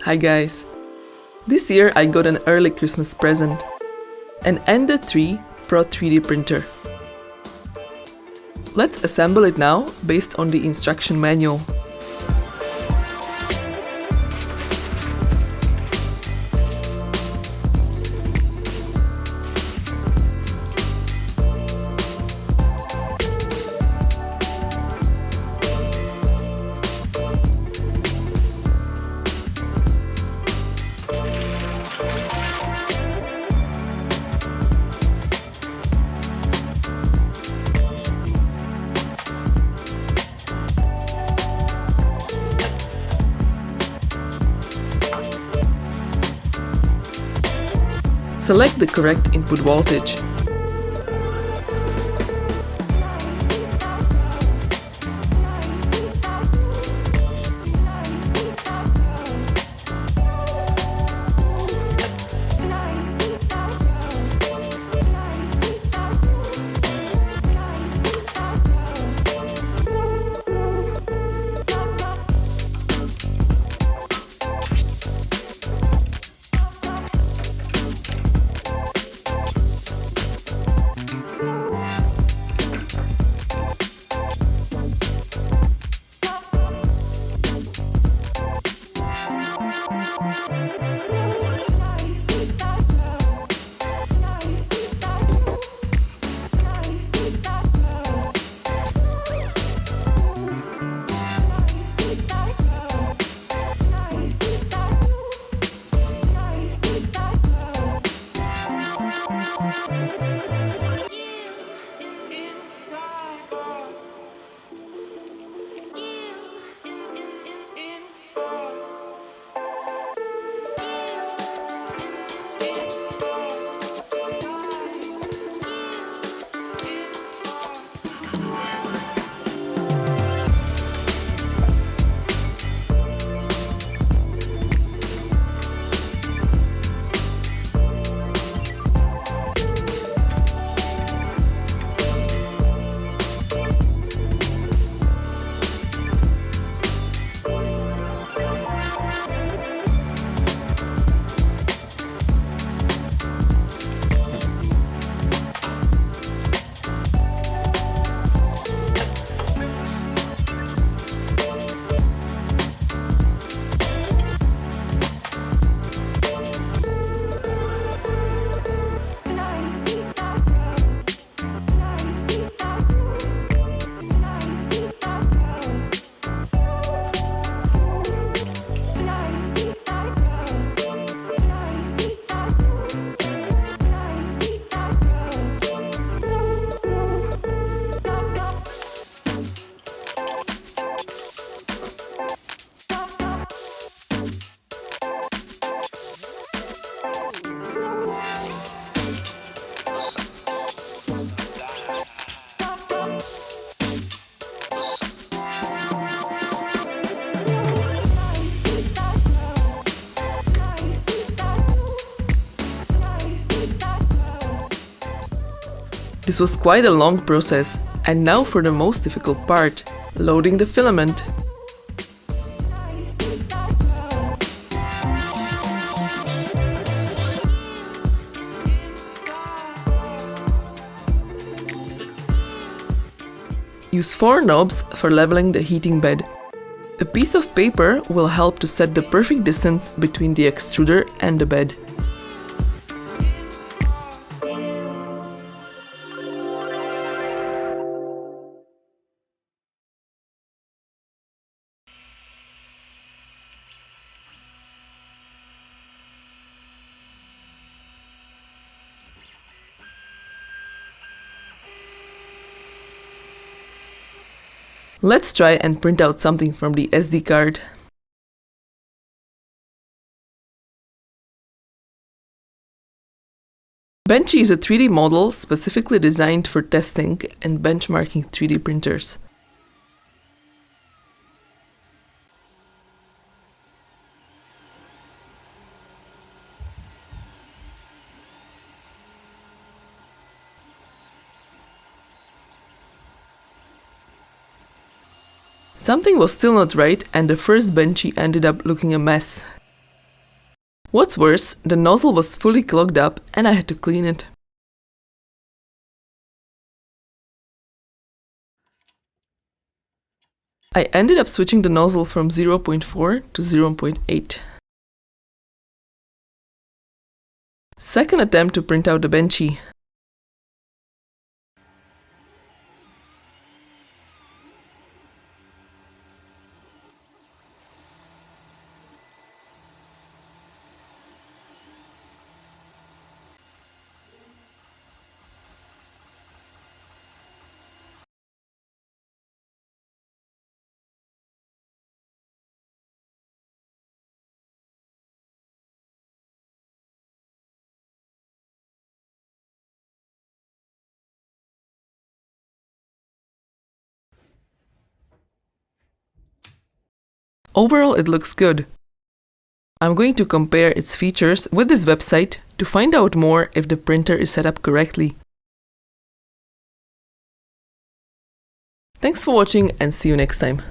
Hi guys! This year I got an early Christmas present. An Ender-3 Pro 3D printer. Let's assemble it now based on the instruction manual. Select the correct input voltage. This was quite a long process, and now for the most difficult part, loading the filament. Use 4 knobs for leveling the heating bed. A piece of paper will help to set the perfect distance between the extruder and the bed. Let's try and print out something from the SD card. Benchy is a 3D model specifically designed for testing and benchmarking 3D printers. Something was still not right, and the first Benchy ended up looking a mess. What's worse, the nozzle was fully clogged up and I had to clean it. I ended up switching the nozzle from 0.4 to 0.8. Second attempt to print out the benchy. Overall, it looks good. I'm going to compare its features with this website to find out more if the printer is set up correctly. Thanks for watching and see you next time.